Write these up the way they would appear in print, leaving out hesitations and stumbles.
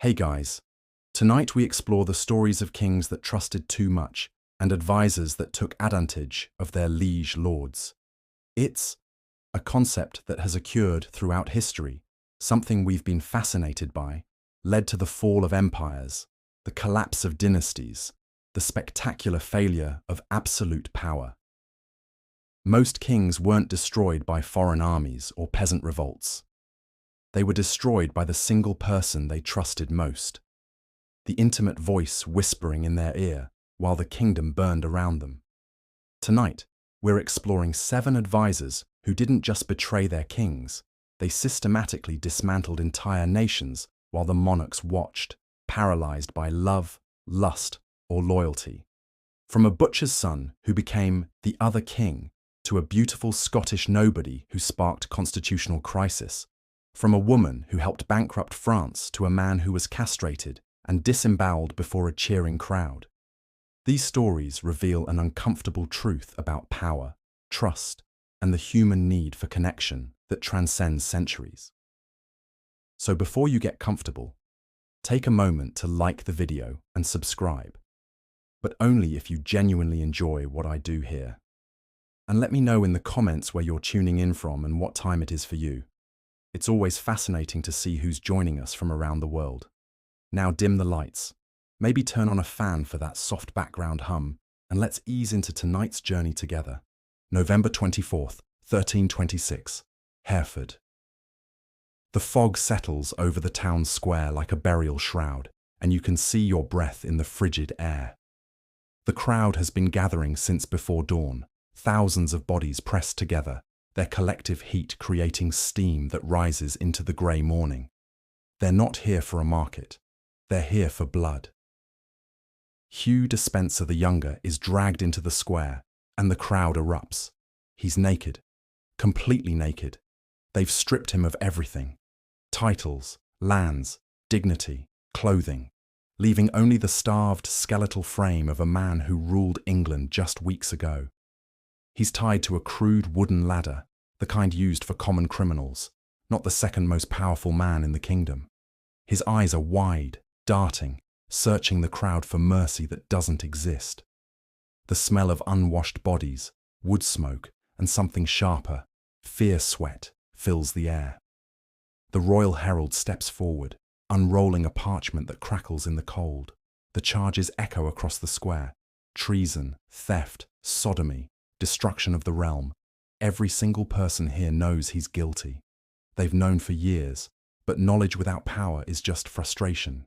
Hey guys, tonight we explore the stories of kings that trusted too much and advisors that took advantage of their liege lords. It's a concept that has occurred throughout history, something we've been fascinated by, led to the fall of empires, the collapse of dynasties, the spectacular failure of absolute power. Most kings weren't destroyed by foreign armies or peasant revolts. They were destroyed by the single person they trusted most, the intimate voice whispering in their ear while the kingdom burned around them. Tonight, we're exploring 7 advisors who didn't just betray their kings, they systematically dismantled entire nations while the monarchs watched, paralyzed by love, lust, or loyalty. From a butcher's son who became the other king, to a beautiful Scottish nobody who sparked constitutional crisis, from a woman who helped bankrupt France to a man who was castrated and disemboweled before a cheering crowd. These stories reveal an uncomfortable truth about power, trust, and the human need for connection that transcends centuries. So before you get comfortable, take a moment to like the video and subscribe, but only if you genuinely enjoy what I do here. And let me know in the comments where you're tuning in from and what time it is for you. It's always fascinating to see who's joining us from around the world. Now dim the lights, maybe turn on a fan for that soft background hum, and let's ease into tonight's journey together. November 24th, 1326, Hereford. The fog settles over the town square like a burial shroud, and you can see your breath in the frigid air. The crowd has been gathering since before dawn, thousands of bodies pressed together, their collective heat creating steam that rises into the grey morning. They're not here for a market, they're here for blood. Hugh Despenser the Younger is dragged into the square, and the crowd erupts. He's naked, completely naked. They've stripped him of everything: titles, lands, dignity, clothing, leaving only the starved skeletal frame of a man who ruled England just weeks ago. He's tied to a crude wooden ladder, the kind used for common criminals, not the second most powerful man in the kingdom. His eyes are wide, darting, searching the crowd for mercy that doesn't exist. The smell of unwashed bodies, wood smoke, and something sharper, fear sweat, fills the air. The royal herald steps forward, unrolling a parchment that crackles in the cold. The charges echo across the square: treason, theft, sodomy, destruction of the realm. Every single person here knows he's guilty. They've known for years, but knowledge without power is just frustration.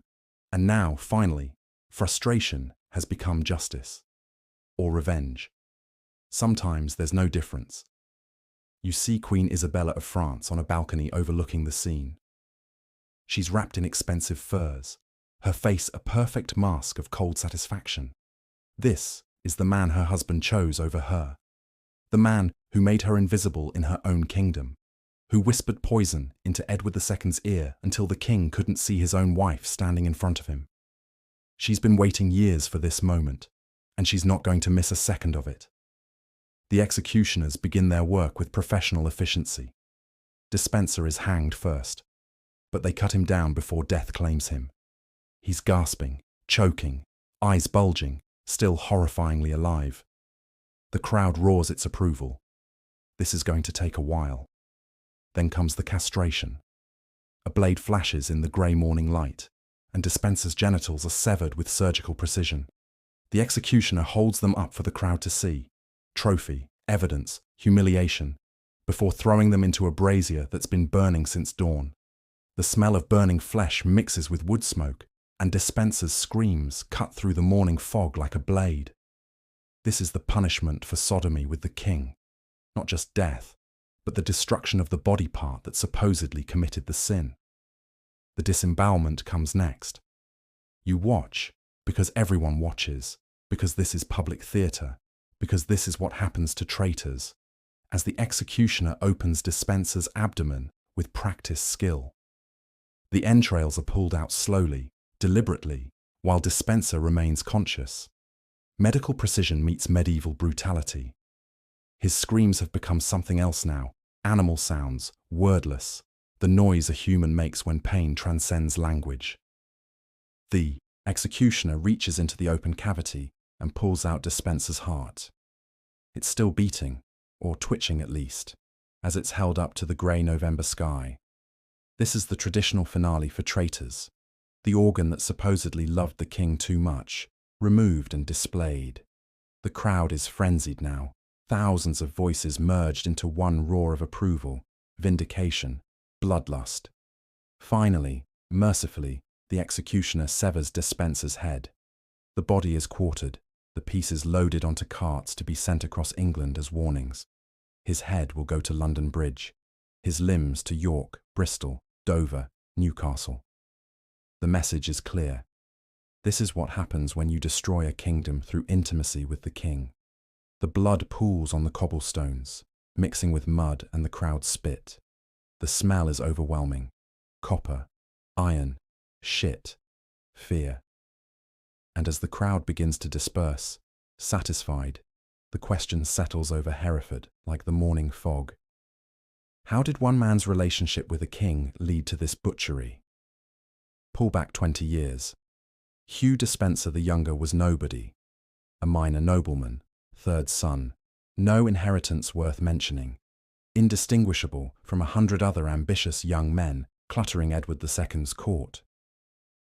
And now, finally, frustration has become justice. Or revenge. Sometimes there's no difference. You see Queen Isabella of France on a balcony overlooking the scene. She's wrapped in expensive furs, her face a perfect mask of cold satisfaction. This is the man her husband chose over her. The man who made her invisible in her own kingdom, who whispered poison into Edward II's ear until the king couldn't see his own wife standing in front of him. She's been waiting years for this moment, and she's not going to miss a second of it. The executioners begin their work with professional efficiency. Despenser is hanged first, but they cut him down before death claims him. He's gasping, choking, eyes bulging, still horrifyingly alive. The crowd roars its approval. This is going to take a while. Then comes the castration. A blade flashes in the grey morning light, and Despenser's genitals are severed with surgical precision. The executioner holds them up for the crowd to see. Trophy, evidence, humiliation, before throwing them into a brazier that's been burning since dawn. The smell of burning flesh mixes with wood smoke, and Despenser's screams cut through the morning fog like a blade. This is the punishment for sodomy with the king. Not just death, but the destruction of the body part that supposedly committed the sin. The disembowelment comes next. You watch, because everyone watches, because this is public theatre, because this is what happens to traitors, as the executioner opens Despenser's abdomen with practiced skill. The entrails are pulled out slowly, deliberately, while Despenser remains conscious. Medical precision meets medieval brutality. His screams have become something else now, animal sounds, wordless, the noise a human makes when pain transcends language. The executioner reaches into the open cavity and pulls out Despenser's heart. It's still beating, or twitching at least, as it's held up to the grey November sky. This is the traditional finale for traitors, the organ that supposedly loved the king too much, removed and displayed. The crowd is frenzied now, thousands of voices merged into one roar of approval, vindication, bloodlust. Finally, mercifully, the executioner severs Despenser's head. The body is quartered, the pieces loaded onto carts to be sent across England as warnings. His head will go to London Bridge, his limbs to York, Bristol, Dover, Newcastle. The message is clear. This is what happens when you destroy a kingdom through intimacy with the king. The blood pools on the cobblestones, mixing with mud and the crowd's spit. The smell is overwhelming. Copper, iron, shit, fear. And as the crowd begins to disperse, satisfied, the question settles over Hereford like the morning fog. How did one man's relationship with a king lead to this butchery? Pull back 20 years. Hugh Despenser the Younger was nobody. A minor nobleman, third son, no inheritance worth mentioning. Indistinguishable from 100 other ambitious young men cluttering Edward II's court.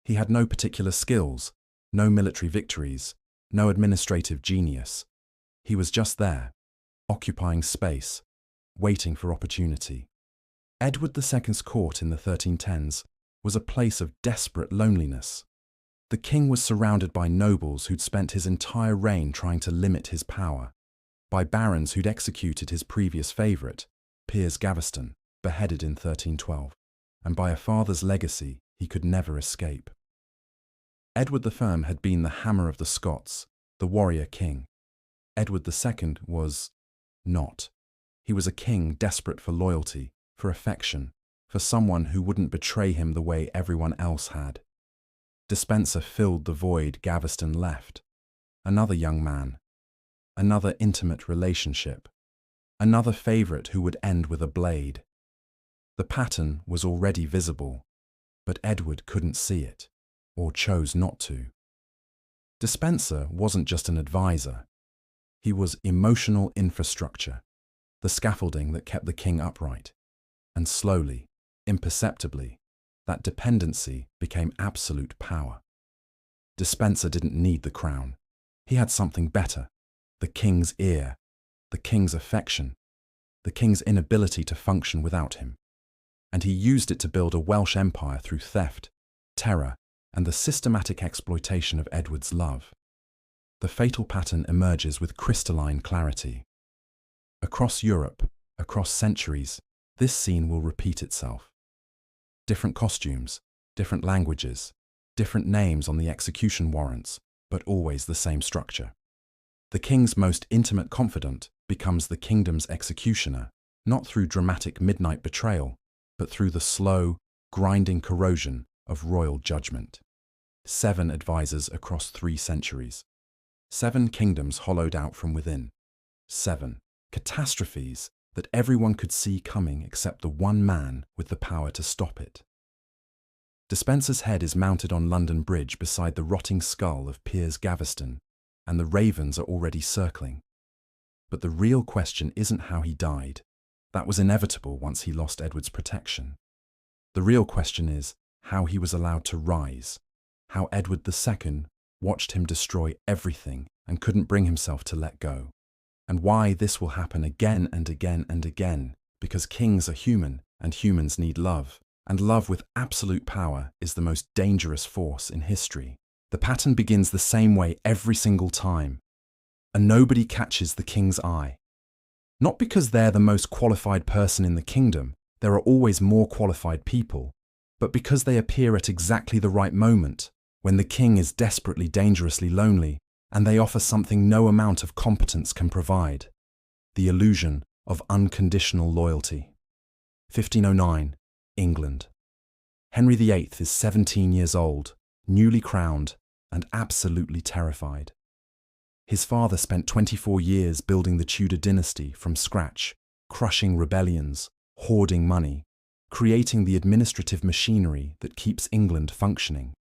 He had no particular skills, no military victories, no administrative genius. He was just there, occupying space, waiting for opportunity. Edward II's court in the 1310s was a place of desperate loneliness. The king was surrounded by nobles who'd spent his entire reign trying to limit his power, by barons who'd executed his previous favourite, Piers Gaveston, beheaded in 1312, and by a father's legacy he could never escape. Edward the Firm had been the hammer of the Scots, the warrior king. Edward II was not. He was a king desperate for loyalty, for affection, for someone who wouldn't betray him the way everyone else had. Despenser filled the void Gaveston left. Another young man, another intimate relationship, another favourite who would end with a blade. The pattern was already visible, but Edward couldn't see it, or chose not to. Despenser wasn't just an advisor. He was emotional infrastructure, the scaffolding that kept the king upright. And slowly, imperceptibly, that dependency became absolute power. Despenser didn't need the crown. He had something better: the king's ear, the king's affection, the king's inability to function without him. And he used it to build a Welsh empire through theft, terror, and the systematic exploitation of Edward's love. The fatal pattern emerges with crystalline clarity. Across Europe, across centuries, this scene will repeat itself. Different costumes, different languages, different names on the execution warrants, but always the same structure. The king's most intimate confidant becomes the kingdom's executioner, not through dramatic midnight betrayal, but through the slow, grinding corrosion of royal judgment. 7 advisors across 3 centuries. 7 kingdoms hollowed out from within. 7 catastrophes that everyone could see coming except the one man with the power to stop it. Despenser's head is mounted on London Bridge beside the rotting skull of Piers Gaveston, and the ravens are already circling. But the real question isn't how he died. That was inevitable once he lost Edward's protection. The real question is how he was allowed to rise, how Edward II watched him destroy everything and couldn't bring himself to let go, and why this will happen again and again and again, because kings are human and humans need love, and love with absolute power is the most dangerous force in history. The pattern begins the same way every single time. A nobody catches the king's eye. Not because they're the most qualified person in the kingdom, there are always more qualified people, but because they appear at exactly the right moment, when the king is desperately dangerously lonely, and they offer something no amount of competence can provide: the illusion of unconditional loyalty. 1509, England. Henry VIII is 17 years old, newly crowned, and absolutely terrified. His father spent 24 years building the Tudor dynasty from scratch, crushing rebellions, hoarding money, creating the administrative machinery that keeps England functioning.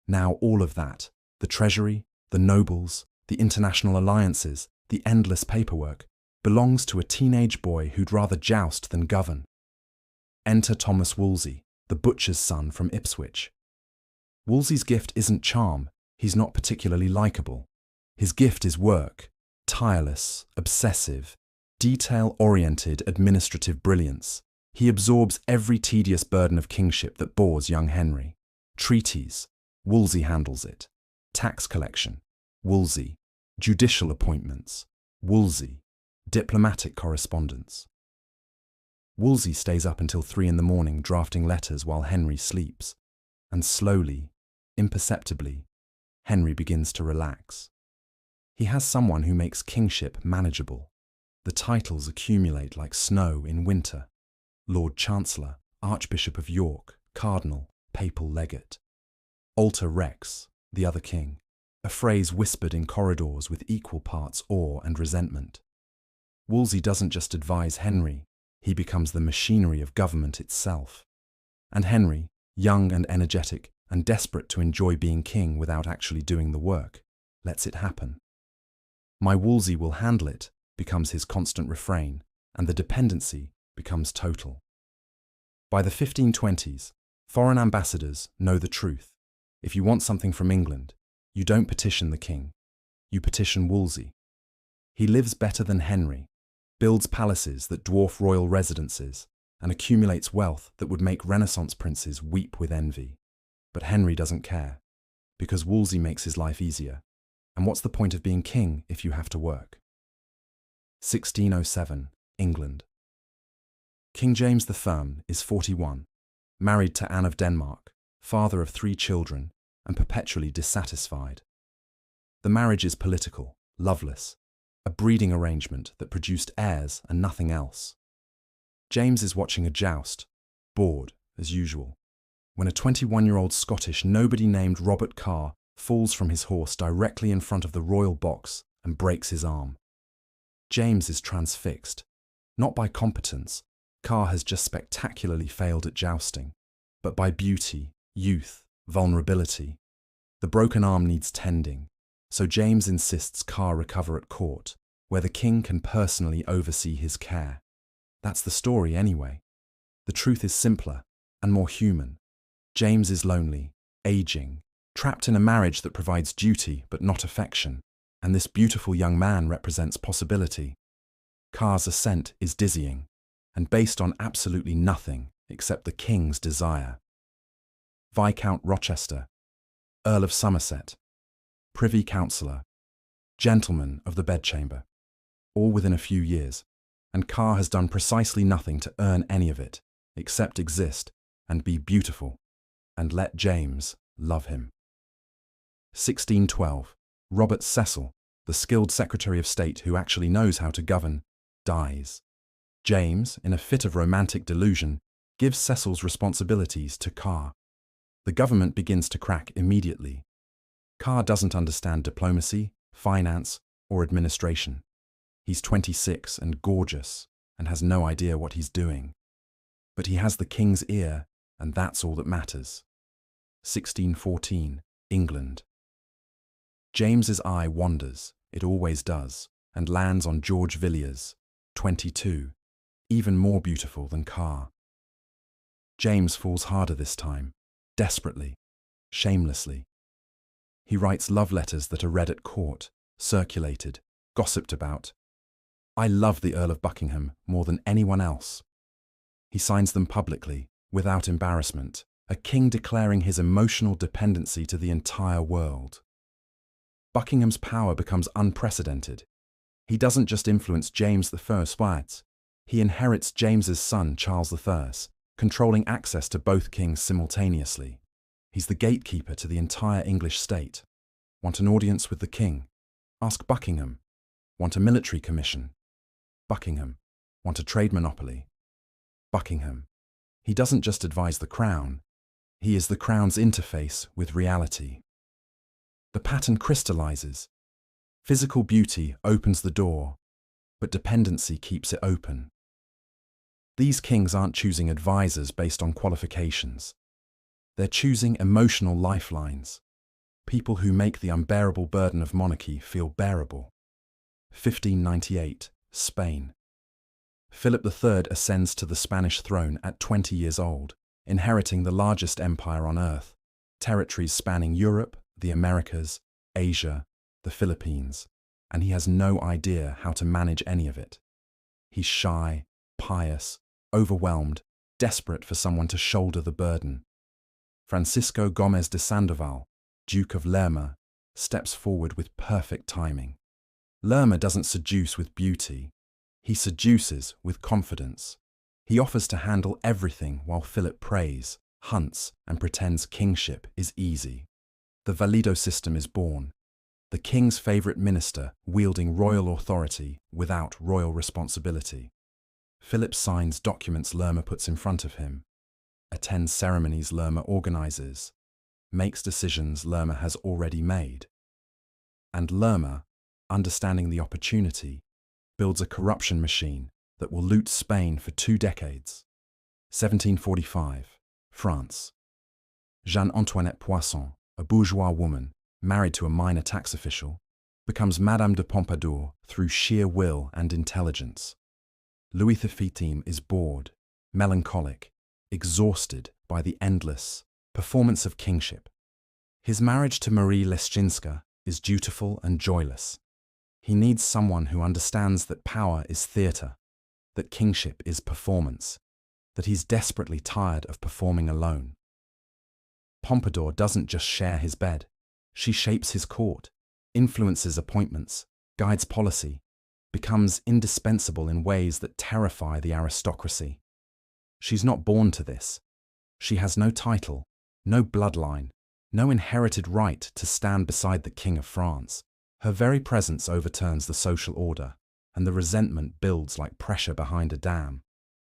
Now all of that, the treasury, the nobles, the international alliances, the endless paperwork, belongs to a teenage boy who'd rather joust than govern. Enter Thomas Wolsey, the butcher's son from Ipswich. Wolsey's gift isn't charm, he's not particularly likable. His gift is work, tireless, obsessive, detail-oriented administrative brilliance. He absorbs every tedious burden of kingship that bores young Henry. Treaties, Wolsey handles it. Tax collection, Wolsey. Judicial appointments, Wolsey. Diplomatic correspondence. Wolsey stays up until 3 in the morning drafting letters while Henry sleeps, and slowly, imperceptibly, Henry begins to relax. He has someone who makes kingship manageable. The titles accumulate like snow in winter. Lord Chancellor, Archbishop of York, Cardinal, Papal Legate. Alter Rex, the other king, a phrase whispered in corridors with equal parts awe and resentment. Wolsey doesn't just advise Henry, he becomes the machinery of government itself. And Henry, young and energetic and desperate to enjoy being king without actually doing the work, lets it happen. "My Wolsey will handle it" becomes his constant refrain, and the dependency becomes total. By the 1520s, foreign ambassadors know the truth. If you want something from England, you don't petition the king, you petition Wolsey. He lives better than Henry, builds palaces that dwarf royal residences, and accumulates wealth that would make Renaissance princes weep with envy. But Henry doesn't care, because Wolsey makes his life easier. And what's the point of being king if you have to work? 1607, England. King James the Firm is 41, married to Anne of Denmark, father of 3 children, and perpetually dissatisfied. The marriage is political, loveless, a breeding arrangement that produced heirs and nothing else. James is watching a joust, bored as usual, when a 21-year-old Scottish nobody named Robert Carr falls from his horse directly in front of the royal box and breaks his arm. James is transfixed. Not by competence, Carr has just spectacularly failed at jousting, but by beauty, youth, vulnerability. The broken arm needs tending, so James insists Carr recover at court, where the king can personally oversee his care. That's the story anyway. The truth is simpler and more human. James is lonely, aging, trapped in a marriage that provides duty but not affection, and this beautiful young man represents possibility. Carr's ascent is dizzying, and based on absolutely nothing except the king's desire. Viscount Rochester, Earl of Somerset, Privy Councillor, Gentleman of the Bedchamber, all within a few years, and Carr has done precisely nothing to earn any of it, except exist and be beautiful, and let James love him. 1612, Robert Cecil, the skilled Secretary of State who actually knows how to govern, dies. James, in a fit of romantic delusion, gives Cecil's responsibilities to Carr. The government begins to crack immediately. Carr doesn't understand diplomacy, finance, or administration. He's 26 and gorgeous, and has no idea what he's doing. But he has the king's ear, and that's all that matters. 1614, England. James's eye wanders, it always does, and lands on George Villiers, 22, even more beautiful than Carr. James falls harder this time, desperately, shamelessly. He writes love letters that are read at court, circulated, gossiped about. "I love the Earl of Buckingham more than anyone else." He signs them publicly, without embarrassment, a king declaring his emotional dependency to the entire world. Buckingham's power becomes unprecedented. He doesn't just influence James I, he inherits James's son Charles I, controlling access to both kings simultaneously. He's the gatekeeper to the entire English state. Want an audience with the king? Ask Buckingham. Want a military commission? Buckingham. Want a trade monopoly? Buckingham. He doesn't just advise the crown, he is the crown's interface with reality. The pattern crystallizes. Physical beauty opens the door, but dependency keeps it open. These kings aren't choosing advisors based on qualifications. They're choosing emotional lifelines. People who make the unbearable burden of monarchy feel bearable. 1598, Spain. Philip III ascends to the Spanish throne at 20 years old, inheriting the largest empire on earth, territories spanning Europe, the Americas, Asia, the Philippines, and he has no idea how to manage any of it. He's shy, pious, overwhelmed, desperate for someone to shoulder the burden. Francisco Gómez de Sandoval, Duke of Lerma, steps forward with perfect timing. Lerma doesn't seduce with beauty. He seduces with confidence. He offers to handle everything while Philip prays, hunts, and pretends kingship is easy. The valido system is born. The king's favourite minister wielding royal authority without royal responsibility. Philip signs documents Lerma puts in front of him, attends ceremonies Lerma organises, makes decisions Lerma has already made. And Lerma, understanding the opportunity, builds a corruption machine that will loot Spain for 2 decades. 1745, France. Jeanne-Antoinette Poisson, a bourgeois woman, married to a minor tax official, becomes Madame de Pompadour through sheer will and intelligence. Louis XV is bored, melancholic, exhausted by the endless performance of kingship. His marriage to Marie Leszczyńska is dutiful and joyless. He needs someone who understands that power is theatre, that kingship is performance, that he's desperately tired of performing alone. Pompadour doesn't just share his bed. She shapes his court, influences appointments, guides policy, becomes indispensable in ways that terrify the aristocracy. She's not born to this. She has no title, no bloodline, no inherited right to stand beside the King of France. Her very presence overturns the social order, and the resentment builds like pressure behind a dam.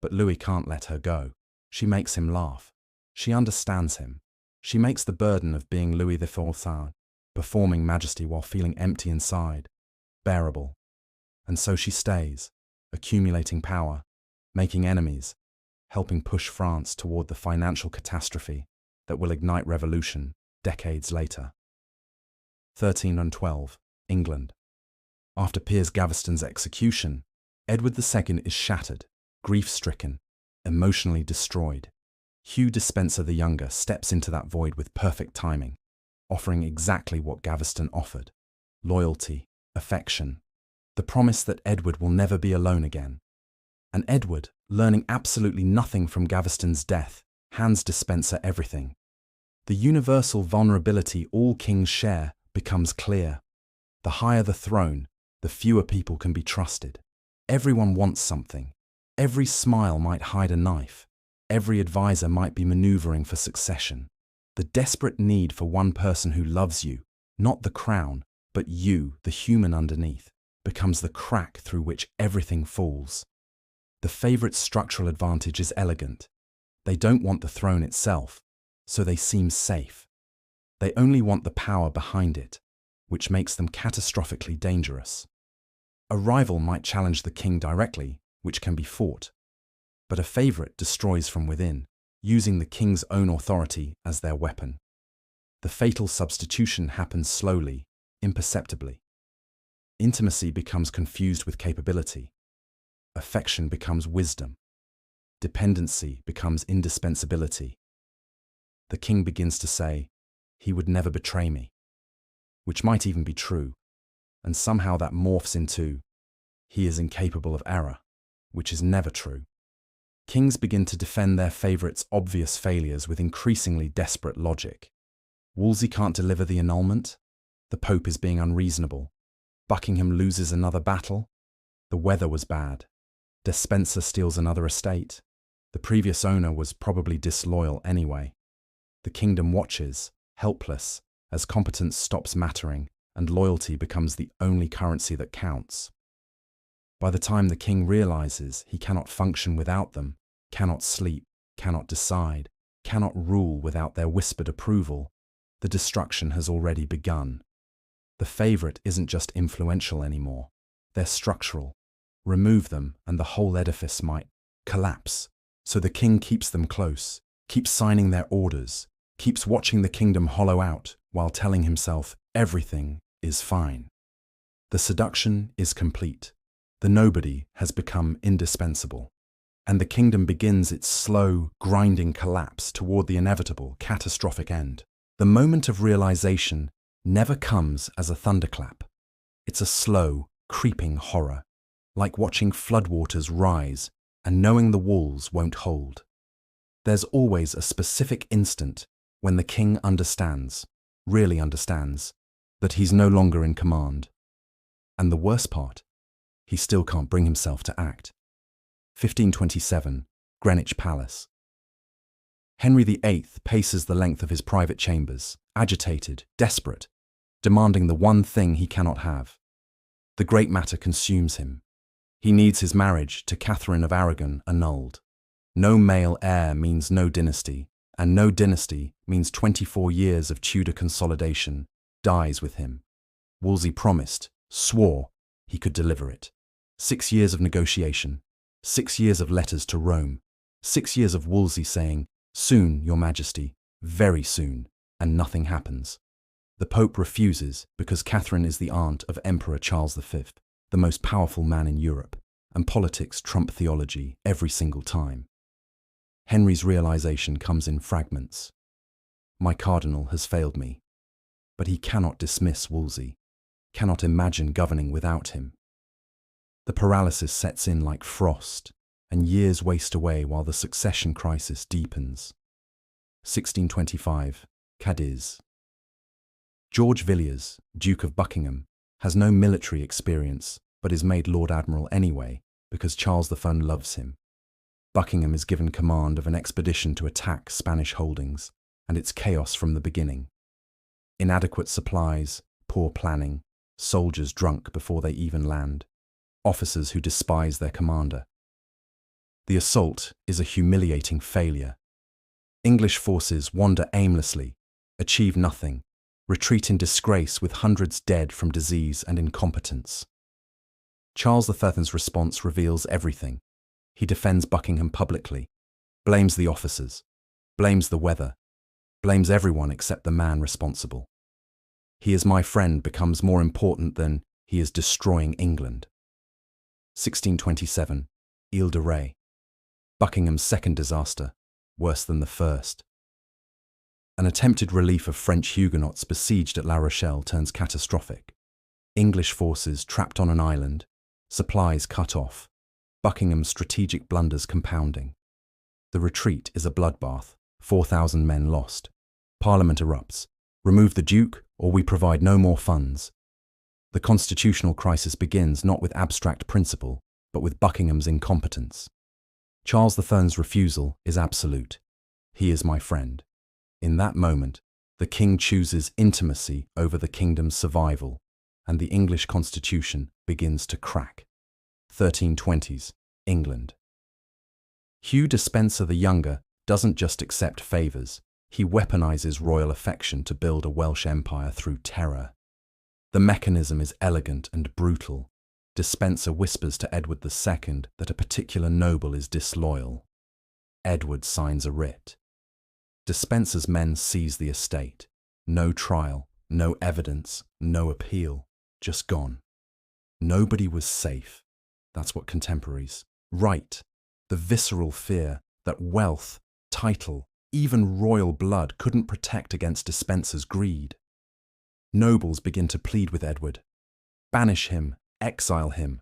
But Louis can't let her go. She makes him laugh. She understands him. She makes the burden of being Louis XIV, performing majesty while feeling empty inside, bearable. And so she stays, accumulating power, making enemies, helping push France toward the financial catastrophe that will ignite revolution decades later. 1312, England. After Piers Gaveston's execution, Edward II is shattered, grief-stricken, emotionally destroyed. Hugh Despenser the Younger steps into that void with perfect timing, offering exactly what Gaveston offered: loyalty, affection, the promise that Edward will never be alone again. And Edward, learning absolutely nothing from Gaveston's death, hands Despenser everything. The universal vulnerability all kings share becomes clear. The higher the throne, the fewer people can be trusted. Everyone wants something. Every smile might hide a knife. Every advisor might be maneuvering for succession. The desperate need for one person who loves you, not the crown, but you, the human underneath, becomes the crack through which everything falls. The favourite's structural advantage is elegant. They don't want the throne itself, so they seem safe. They only want the power behind it, which makes them catastrophically dangerous. A rival might challenge the king directly, which can be fought, but a favourite destroys from within, using the king's own authority as their weapon. The fatal substitution happens slowly, imperceptibly. Intimacy becomes confused with capability. Affection becomes wisdom. Dependency becomes indispensability. The king begins to say, "He would never betray me," which might even be true, and somehow that morphs into, "He is incapable of error," which is never true. Kings begin to defend their favourite's obvious failures with increasingly desperate logic. Wolsey can't deliver the annulment. The Pope is being unreasonable. Buckingham loses another battle. The weather was bad. Despenser steals another estate. The previous owner was probably disloyal anyway. The kingdom watches, helpless, as competence stops mattering and loyalty becomes the only currency that counts. By the time the king realizes he cannot function without them, cannot sleep, cannot decide, cannot rule without their whispered approval, the destruction has already begun. The favourite isn't just influential anymore. They're structural. Remove them and the whole edifice might collapse. So the king keeps them close, keeps signing their orders, keeps watching the kingdom hollow out while telling himself everything is fine. The seduction is complete. The nobody has become indispensable. And the kingdom begins its slow, grinding collapse toward the inevitable, catastrophic end. The moment of realization never comes as a thunderclap. It's a slow, creeping horror, like watching floodwaters rise and knowing the walls won't hold. There's always a specific instant when the king understands, really understands, that he's no longer in command. And the worst part, he still can't bring himself to act. 1527, Greenwich Palace. Henry VIII paces the length of his private chambers, agitated, desperate, demanding the one thing he cannot have. The great matter consumes him. He needs his marriage to Catherine of Aragon annulled. No male heir means no dynasty, and no dynasty means 24 years of Tudor consolidation dies with him. Wolsey promised, swore, he could deliver it. 6 years of negotiation, 6 years of letters to Rome, 6 years of Wolsey saying, soon, your majesty, very soon, and nothing happens. The Pope refuses because Catherine is the aunt of Emperor Charles V, the most powerful man in Europe, and politics trump theology every single time. Henry's realization comes in fragments. My cardinal has failed me, but he cannot dismiss Wolsey, cannot imagine governing without him. The paralysis sets in like frost, and years waste away while the succession crisis deepens. 1625, Cadiz. George Villiers, Duke of Buckingham, has no military experience but is made Lord Admiral anyway because Charles V loves him. Buckingham is given command of an expedition to attack Spanish holdings, and it's chaos from the beginning. Inadequate supplies, poor planning, soldiers drunk before they even land, officers who despise their commander. The assault is a humiliating failure. English forces wander aimlessly, achieve nothing, retreat in disgrace with hundreds dead from disease and incompetence. Charles V's response reveals everything. He defends Buckingham publicly, blames the officers, blames the weather, blames everyone except the man responsible. He is my friend becomes more important than he is destroying England. 1627, Ile de Ré. Buckingham's second disaster, worse than the first. An attempted relief of French Huguenots besieged at La Rochelle turns catastrophic. English forces trapped on an island, supplies cut off, Buckingham's strategic blunders compounding. The retreat is a bloodbath, 4,000 men lost. Parliament erupts. Remove the Duke, or we provide no more funds. The constitutional crisis begins not with abstract principle, but with Buckingham's incompetence. Charles V's refusal is absolute. He is my friend. In that moment, the king chooses intimacy over the kingdom's survival, and the English constitution begins to crack. 1320s, England. Hugh Despenser the Younger doesn't just accept favours, he weaponizes royal affection to build a Welsh empire through terror. The mechanism is elegant and brutal. Despenser whispers to Edward II that a particular noble is disloyal. Edward signs a writ. Despenser's men seize the estate. No trial, no evidence, no appeal, just gone. Nobody was safe. That's what contemporaries write. The visceral fear that wealth, title, even royal blood couldn't protect against Despenser's greed. Nobles begin to plead with Edward. Banish him, exile him,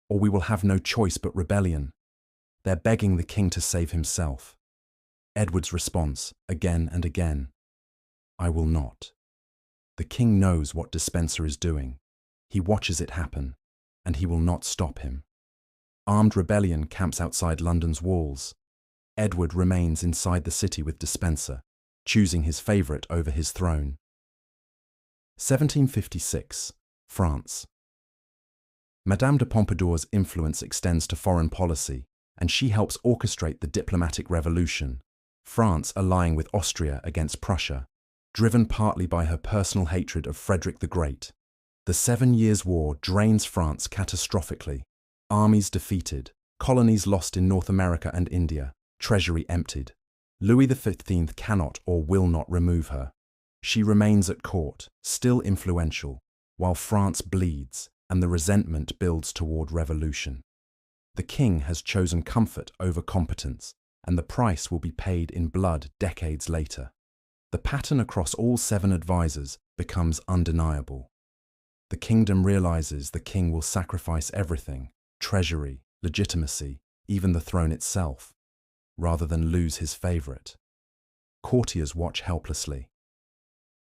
or we will have no choice but rebellion. They're begging the king to save himself. Edward's response, again and again, I will not. The king knows what Despenser is doing. He watches it happen, and he will not stop him. Armed rebellion camps outside London's walls. Edward remains inside the city with Despenser, choosing his favourite over his throne. 1756, France. Madame de Pompadour's influence extends to foreign policy, and she helps orchestrate the diplomatic revolution, France allying with Austria against Prussia, driven partly by her personal hatred of Frederick the Great. The 7 Years' War drains France catastrophically. Armies defeated, colonies lost in North America and India, treasury emptied. Louis XV cannot or will not remove her. She remains at court, still influential, while France bleeds and the resentment builds toward revolution. The king has chosen comfort over competence, and the price will be paid in blood decades later. The pattern across all 7 advisors becomes undeniable. The kingdom realizes the king will sacrifice everything, treasury, legitimacy, even the throne itself, rather than lose his favorite. Courtiers watch helplessly.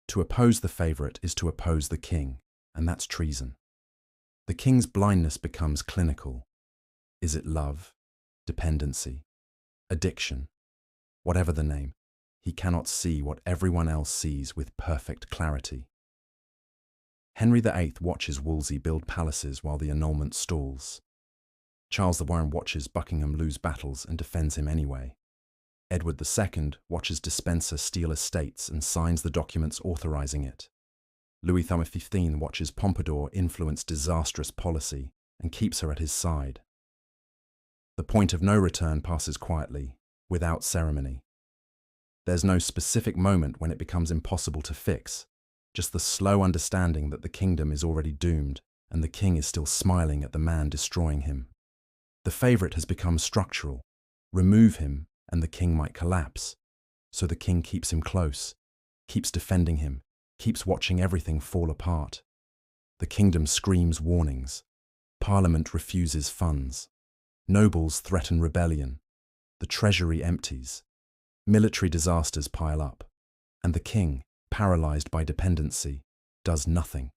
To oppose the favorite is to oppose the king, and that's treason. The king's blindness becomes clinical. Is it love, dependency, addiction? Whatever the name, he cannot see what everyone else sees with perfect clarity. Henry VIII watches Wolsey build palaces while the annulment stalls. Charles the Warren watches Buckingham lose battles and defends him anyway. Edward II watches Despenser steal estates and signs the documents authorizing it. Louis XV watches Pompadour influence disastrous policy and keeps her at his side. The point of no return passes quietly, without ceremony. There's no specific moment when it becomes impossible to fix, just the slow understanding that the kingdom is already doomed and the king is still smiling at the man destroying him. The favorite has become structural. Remove him and the king might collapse. So the king keeps him close, keeps defending him, keeps watching everything fall apart. The kingdom screams warnings. Parliament refuses funds. Nobles threaten rebellion. The treasury empties. Military disasters pile up. And the king, paralyzed by dependency, does nothing.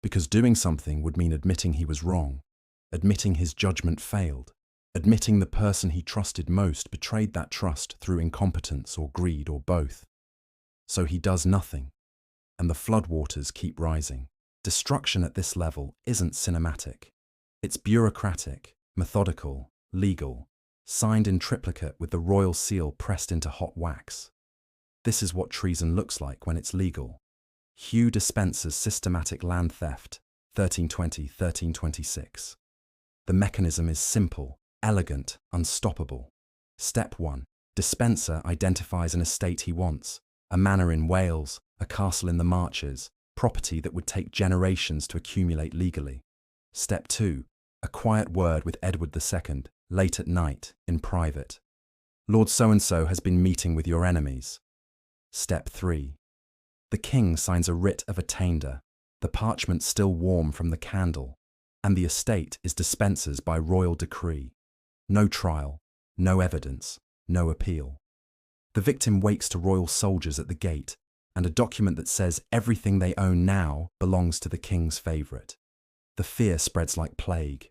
Because doing something would mean admitting he was wrong, admitting his judgment failed, admitting the person he trusted most betrayed that trust through incompetence or greed or both. So he does nothing, and the floodwaters keep rising. Destruction at this level isn't cinematic. It's bureaucratic, methodical, legal, signed in triplicate with the royal seal pressed into hot wax. This is what treason looks like when it's legal. Hugh Despenser's systematic land theft, 1320-1326. The mechanism is simple, elegant, unstoppable. Step 1. Despenser identifies an estate he wants, a manor in Wales, a castle in the Marches, property that would take generations to accumulate legally. Step 2. A quiet word with Edward II, late at night, in private. Lord so-and-so has been meeting with your enemies. Step 3. The king signs a writ of attainder, the parchment still warm from the candle, and the estate is Despenser's by royal decree. No trial, no evidence, no appeal. The victim wakes to royal soldiers at the gate, and a document that says everything they own now belongs to the king's favourite. The fear spreads like plague.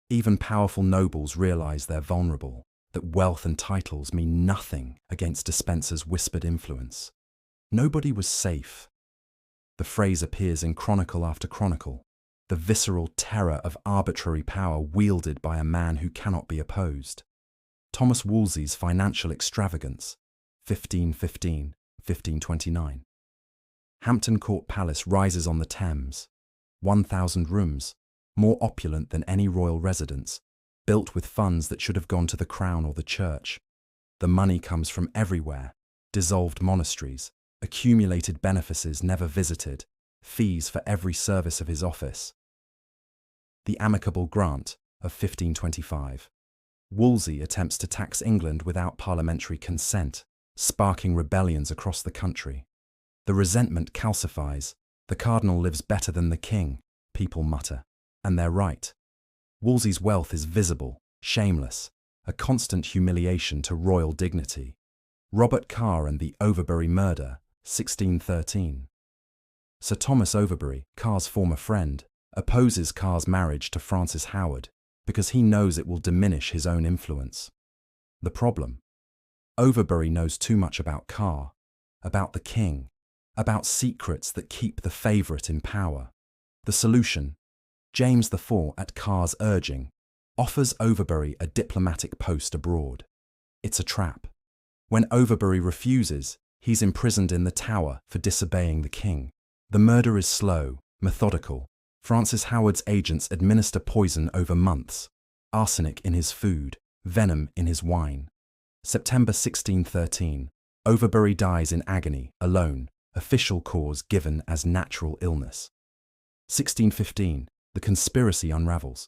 Even powerful nobles realise they're vulnerable, that wealth and titles mean nothing against Despenser's whispered influence. Nobody was safe. The phrase appears in chronicle after chronicle, the visceral terror of arbitrary power wielded by a man who cannot be opposed. Thomas Wolsey's financial extravagance, 1515-1529. Hampton Court Palace rises on the Thames, 1,000 rooms, more opulent than any royal residence, built with funds that should have gone to the crown or the church. The money comes from everywhere, dissolved monasteries, accumulated benefices never visited, fees for every service of his office. The amicable grant of 1525. Wolsey attempts to tax England without parliamentary consent, sparking rebellions across the country. The resentment calcifies. The cardinal lives better than the king, people mutter. And they're right. Wolsey's wealth is visible, shameless, a constant humiliation to royal dignity. Robert Carr and the Overbury murder, 1613. Sir Thomas Overbury, Carr's former friend, opposes Carr's marriage to Frances Howard because he knows it will diminish his own influence. The problem? Overbury knows too much about Carr, about the king, about secrets that keep the favourite in power. The solution? James IV, at Carr's urging, offers Overbury a diplomatic post abroad. It's a trap. When Overbury refuses, he's imprisoned in the Tower for disobeying the king. The murder is slow, methodical. Frances Howard's agents administer poison over months, arsenic in his food, venom in his wine. September 1613. Overbury dies in agony, alone, official cause given as natural illness. 1615. The conspiracy unravels.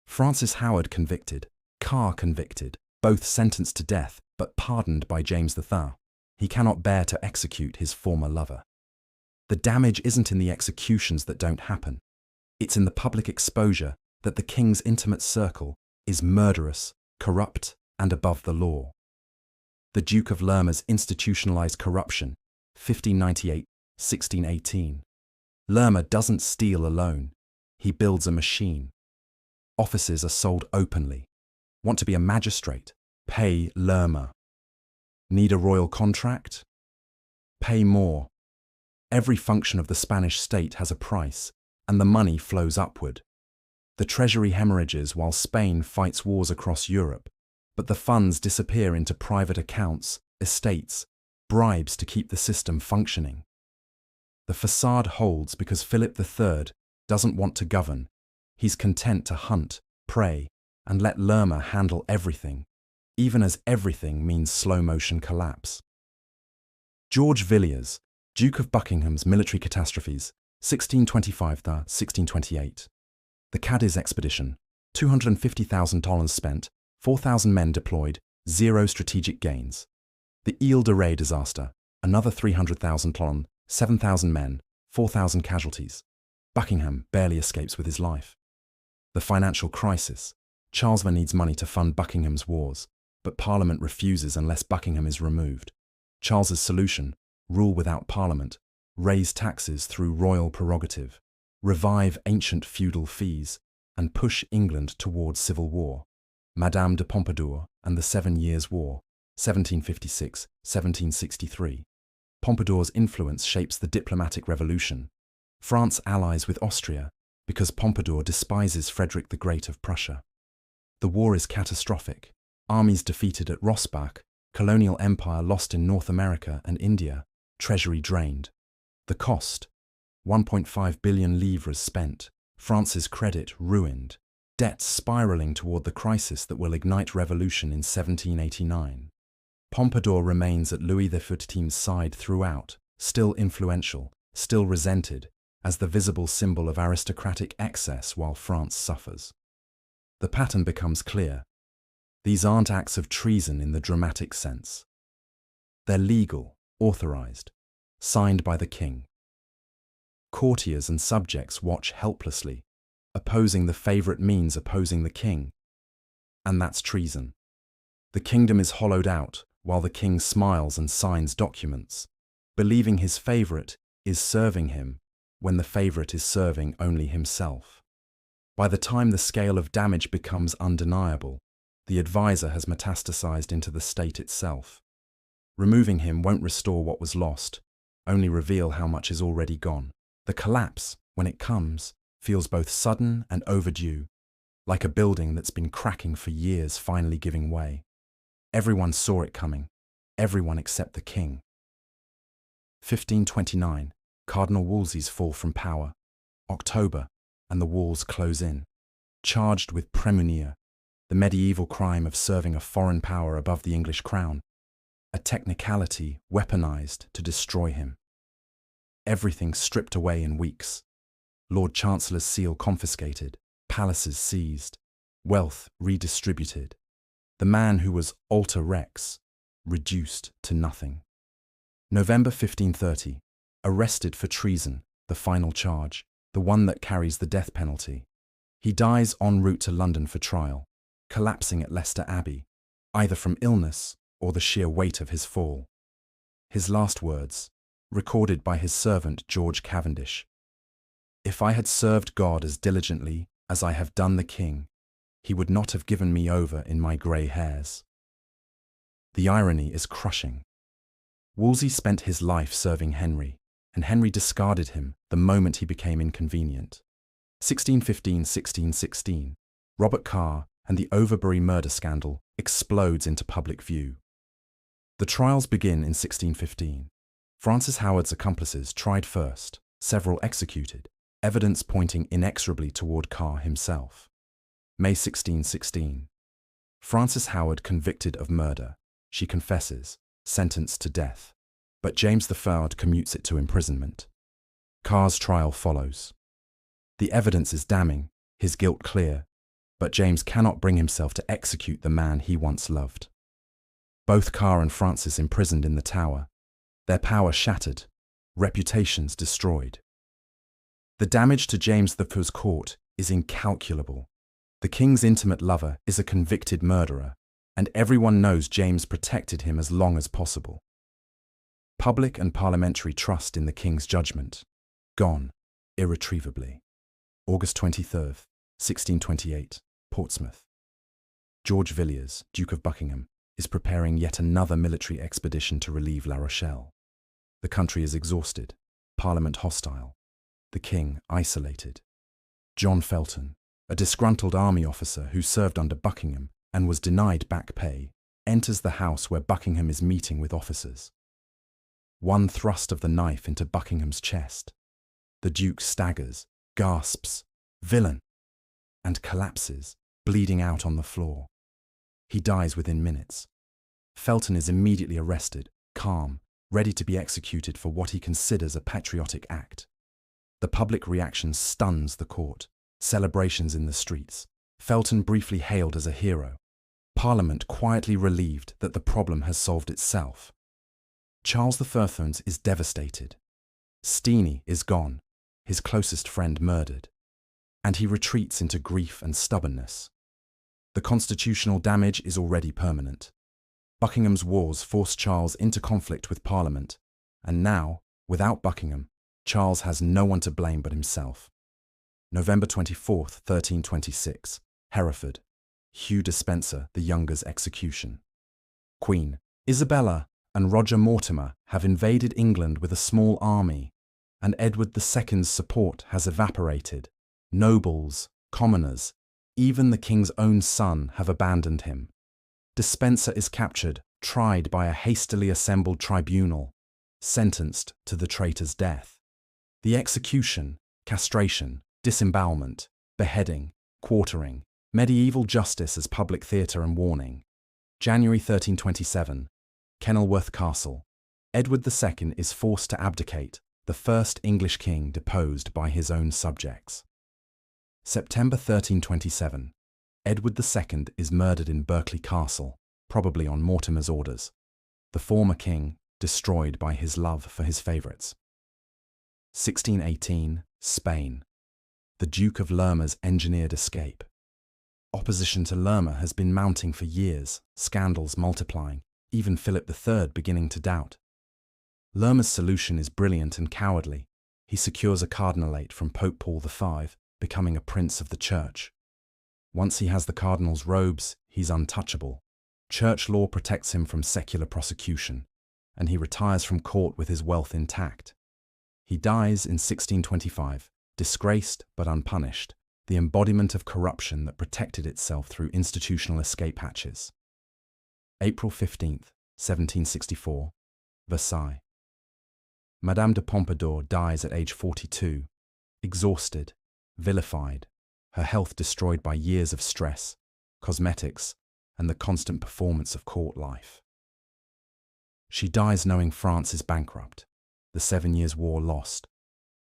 Francis Howard convicted, Carr convicted, both sentenced to death but pardoned by James III. He cannot bear to execute his former lover. The damage isn't in the executions that don't happen. It's in the public exposure that the king's intimate circle is murderous, corrupt, and above the law. The Duke of Lerma's institutionalized corruption, 1598-1618. Lerma doesn't steal alone. He builds a machine. Offices are sold openly. Want to be a magistrate? Pay Lerma. Need a royal contract? Pay more. Every function of the Spanish state has a price, and the money flows upward. The treasury hemorrhages while Spain fights wars across Europe, but the funds disappear into private accounts, estates, bribes to keep the system functioning. The facade holds because Philip III doesn't want to govern. He's content to hunt, prey, and let Lerma handle everything, even as everything means slow-motion collapse. George Villiers, Duke of Buckingham's military catastrophes, 1625–1628. The Cadiz expedition, $250,000 spent, 4,000 men deployed, 0 strategic gains. The Ile de Ré disaster, another $300,000, 7,000 men, 4,000 casualties. Buckingham barely escapes with his life. The financial crisis. Charles needs money to fund Buckingham's wars, but Parliament refuses unless Buckingham is removed. Charles's solution: rule without Parliament, raise taxes through royal prerogative, revive ancient feudal fees, and push England towards civil war. Madame de Pompadour and the 7 Years' War, 1756–1763. Pompadour's influence shapes the diplomatic revolution. France allies with Austria because Pompadour despises Frederick the Great of Prussia. The war is catastrophic. Armies defeated at Rossbach, colonial empire lost in North America and India, treasury drained. The cost: 1.5 billion livres spent, France's credit ruined, debts spiralling toward the crisis that will ignite revolution in 1789. Pompadour remains at Louis XIV's side throughout, still influential, still resented, as the visible symbol of aristocratic excess while France suffers. The pattern becomes clear. These aren't acts of treason in the dramatic sense. They're legal, authorized, signed by the king. Courtiers and subjects watch helplessly. Opposing the favorite means opposing the king. And that's treason. The kingdom is hollowed out while the king smiles and signs documents, believing his favorite is serving him when the favorite is serving only himself. By the time the scale of damage becomes undeniable, the advisor has metastasized into the state itself. Removing him won't restore what was lost, only reveal how much is already gone. The collapse, when it comes, feels both sudden and overdue, like a building that's been cracking for years finally giving way. Everyone saw it coming, everyone except the king. 1529, Cardinal Wolsey's fall from power. October, and the walls close in. Charged with prémunire, the medieval crime of serving a foreign power above the English crown, a technicality weaponized to destroy him. Everything stripped away in weeks. Lord Chancellor's seal confiscated, palaces seized, wealth redistributed. The man who was alter rex, reduced to nothing. November 1530, arrested for treason, the final charge, the one that carries the death penalty. He dies en route to London for trial, collapsing at Leicester Abbey, either from illness or the sheer weight of his fall. His last words, recorded by his servant George Cavendish: "If I had served God as diligently as I have done the king, he would not have given me over in my grey hairs." The irony is crushing. Wolsey spent his life serving Henry, and Henry discarded him the moment he became inconvenient. 1615–1616, Robert Carr and the Overbury murder scandal explodes into public view. The trials begin in 1615. Francis Howard's accomplices tried first, several executed, evidence pointing inexorably toward Carr himself. May 1616. Francis Howard convicted of murder, She confesses, sentenced to death, but James III commutes it to imprisonment. Carr's trial follows. The evidence is damning, his guilt clear, but James cannot bring himself to execute the man he once loved. Both Carr and Francis imprisoned in the Tower, their power shattered, reputations destroyed. The damage to James IV's court is incalculable. The king's intimate lover is a convicted murderer, and everyone knows James protected him as long as possible. Public and parliamentary trust in the king's judgment, gone, irretrievably. August 23, 1628, Portsmouth. George Villiers, Duke of Buckingham, is preparing yet another military expedition to relieve La Rochelle. The country is exhausted, Parliament hostile, the king isolated. John Felton, a disgruntled army officer who served under Buckingham and was denied back pay, enters the house where Buckingham is meeting with officers. One thrust of the knife into Buckingham's chest. The Duke staggers, gasps, "Villain!" and collapses, bleeding out on the floor. He dies within minutes. Felton is immediately arrested, calm, ready to be executed for what he considers a patriotic act. The public reaction stuns the court. Celebrations in the streets. Felton briefly hailed as a hero. Parliament quietly relieved that the problem has solved itself. Charles I is devastated. Steenie is gone, his closest friend murdered, and he retreats into grief and stubbornness. The constitutional damage is already permanent. Buckingham's wars forced Charles into conflict with Parliament, and now, without Buckingham, Charles has no one to blame but himself. November 24, 1326, Hereford. Hugh Despenser the Younger's execution. Queen Isabella and Roger Mortimer have invaded England with a small army, and Edward II's support has evaporated. Nobles, commoners, even the king's own son have abandoned him. Despenser is captured, tried by a hastily assembled tribunal, sentenced to the traitor's death. The execution, castration, disembowelment, beheading, quartering, medieval justice as public theatre and warning. January 1327, Kenilworth Castle. Edward II is forced to abdicate, the first English king deposed by his own subjects. September 1327, Edward II is murdered in Berkeley Castle, probably on Mortimer's orders. The former king destroyed by his love for his favourites. 1618, Spain. The Duke of Lerma's engineered escape. Opposition to Lerma has been mounting for years, scandals multiplying, even Philip III beginning to doubt. Lerma's solution is brilliant and cowardly. He secures a cardinalate from Pope Paul V, becoming a prince of the church. Once he has the cardinal's robes, he's untouchable. Church law protects him from secular prosecution, and he retires from court with his wealth intact. He dies in 1625, disgraced but unpunished, the embodiment of corruption that protected itself through institutional escape hatches. April 15, 1764, Versailles. Madame de Pompadour dies at age 42, exhausted, vilified, her health destroyed by years of stress, cosmetics, and the constant performance of court life. She dies knowing France is bankrupt, the 7 Years' War lost,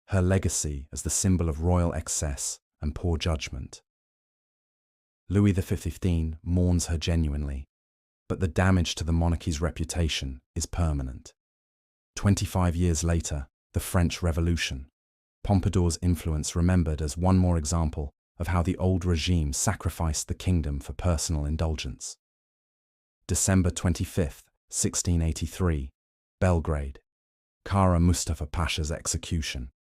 her legacy as the symbol of royal excess and poor judgment. Louis XV mourns her genuinely, but the damage to the monarchy's reputation is permanent. 25 years later, the French Revolution. Pompadour's influence remembered as one more example of how the old regime sacrificed the kingdom for personal indulgence. December 25, 1683, Belgrade. Kara Mustafa Pasha's execution.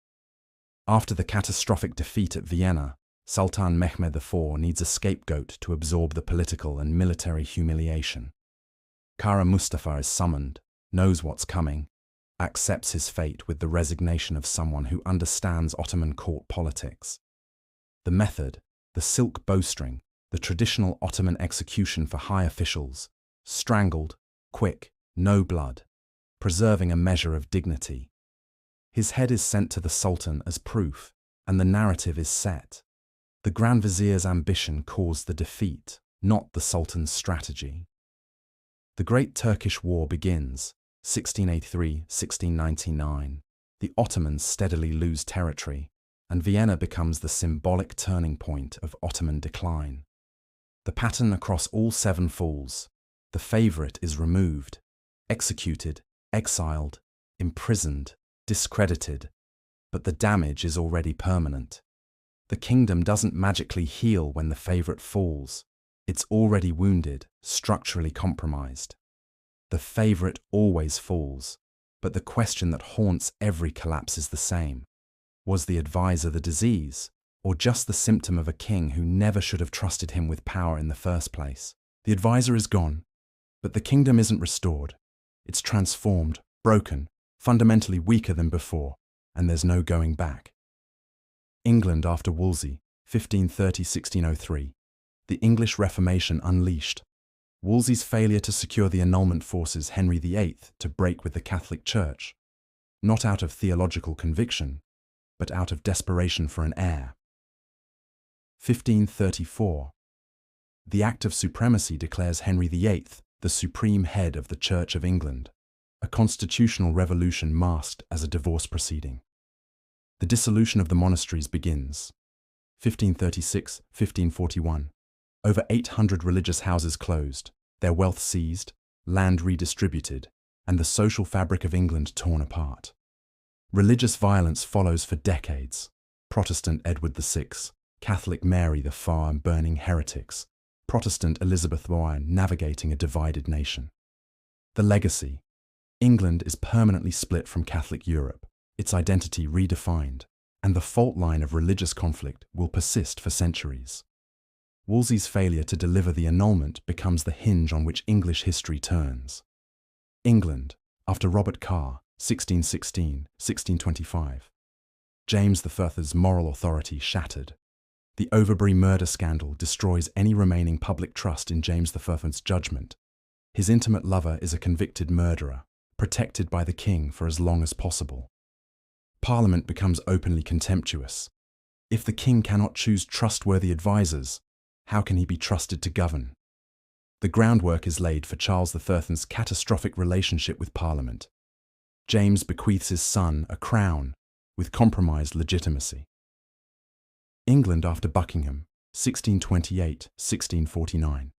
After the catastrophic defeat at Vienna, Sultan Mehmed IV needs a scapegoat to absorb the political and military humiliation. Kara Mustafa is summoned, knows what's coming, accepts his fate with the resignation of someone who understands Ottoman court politics. The method, the silk bowstring, the traditional Ottoman execution for high officials, strangled, quick, no blood, preserving a measure of dignity. His head is sent to the Sultan as proof, and the narrative is set. The Grand Vizier's ambition caused the defeat, not the Sultan's strategy. The Great Turkish War begins, 1683–1699. The Ottomans steadily lose territory, and Vienna becomes the symbolic turning point of Ottoman decline. The pattern across all 7 falls. The favourite is removed, executed, exiled, imprisoned, discredited, but the damage is already permanent. The kingdom doesn't magically heal when the favourite falls. It's already wounded, structurally compromised. The favourite always falls, but the question that haunts every collapse is the same. Was the advisor the disease, or just the symptom of a king who never should have trusted him with power in the first place? The advisor is gone, but the kingdom isn't restored. It's transformed, broken, fundamentally weaker than before, and there's no going back. England after Wolsey, 1530–1603. The English Reformation unleashed. Wolsey's failure to secure the annulment forces Henry VIII to break with the Catholic Church, not out of theological conviction, but out of desperation for an heir. 1534. The Act of Supremacy declares Henry VIII the supreme head of the Church of England, a constitutional revolution masked as a divorce proceeding. The dissolution of the monasteries begins. 1536–1541. Over 800 religious houses closed, their wealth seized, land redistributed, and the social fabric of England torn apart. Religious violence follows for decades. Protestant Edward VI, Catholic Mary the Far and burning heretics, Protestant Elizabeth I navigating a divided nation. The legacy. England is permanently split from Catholic Europe, its identity redefined, and the fault line of religious conflict will persist for centuries. Wolsey's failure to deliver the annulment becomes the hinge on which English history turns. England, after Robert Carr, 1616–1625. James I's moral authority shattered. The Overbury murder scandal destroys any remaining public trust in James I's judgment. His intimate lover is a convicted murderer, protected by the king for as long as possible. Parliament becomes openly contemptuous. If the king cannot choose trustworthy advisers, how can he be trusted to govern? The groundwork is laid for Charles III's catastrophic relationship with Parliament. James bequeaths his son a crown with compromised legitimacy. England after Buckingham, 1628–1649.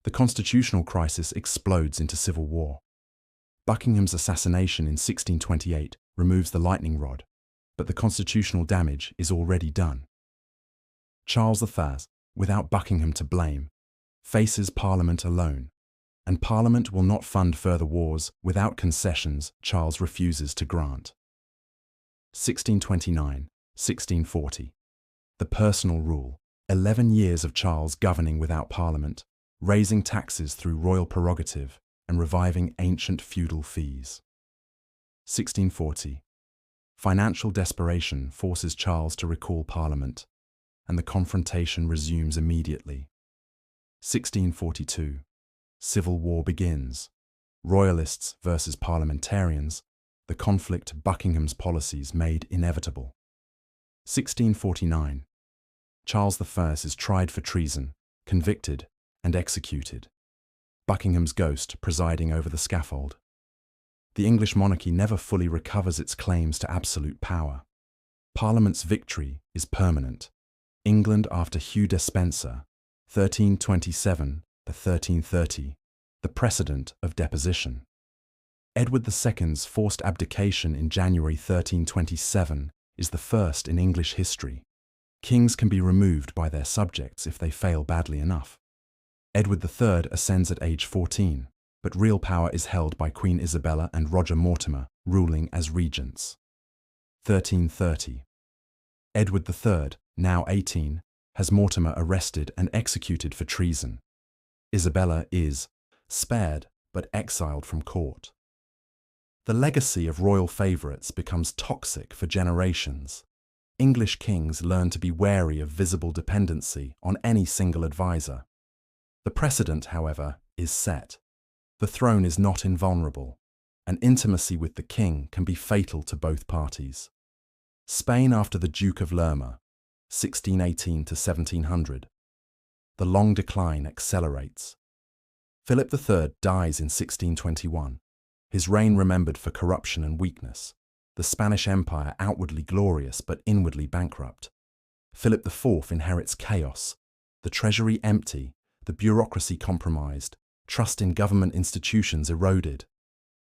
The constitutional crisis explodes into civil war. Buckingham's assassination in 1628 removes the lightning rod, but the constitutional damage is already done. Charles III, without Buckingham to blame, faces Parliament alone, and Parliament will not fund further wars without concessions Charles refuses to grant. 1629–1640. The personal rule, 11 years of Charles governing without Parliament, raising taxes through royal prerogative and reviving ancient feudal fees. 1640. Financial desperation forces Charles to recall Parliament, and the confrontation resumes immediately. 1642. Civil war begins. Royalists versus parliamentarians, the conflict Buckingham's policies made inevitable. 1649. Charles I is tried for treason, convicted, and executed. Buckingham's ghost presiding over the scaffold. The English monarchy never fully recovers its claims to absolute power. Parliament's victory is permanent. England after Hugh Despenser, 1327–1330, the precedent of deposition. Edward II's forced abdication in January 1327 is the first in English history. Kings can be removed by their subjects if they fail badly enough. Edward III ascends at age 14, but real power is held by Queen Isabella and Roger Mortimer, ruling as regents. 1330. Edward III, now 18, has Mortimer arrested and executed for treason. Isabella is spared but exiled from court. The legacy of royal favourites becomes toxic for generations. English kings learn to be wary of visible dependency on any single advisor. The precedent, however, is set. The throne is not invulnerable, and intimacy with the king can be fatal to both parties. Spain after the Duke of Lerma, 1618–1700. The long decline accelerates. Philip III dies in 1621. His reign remembered for corruption and weakness. The Spanish Empire outwardly glorious but inwardly bankrupt. Philip IV inherits chaos. The treasury empty, the bureaucracy compromised, trust in government institutions eroded.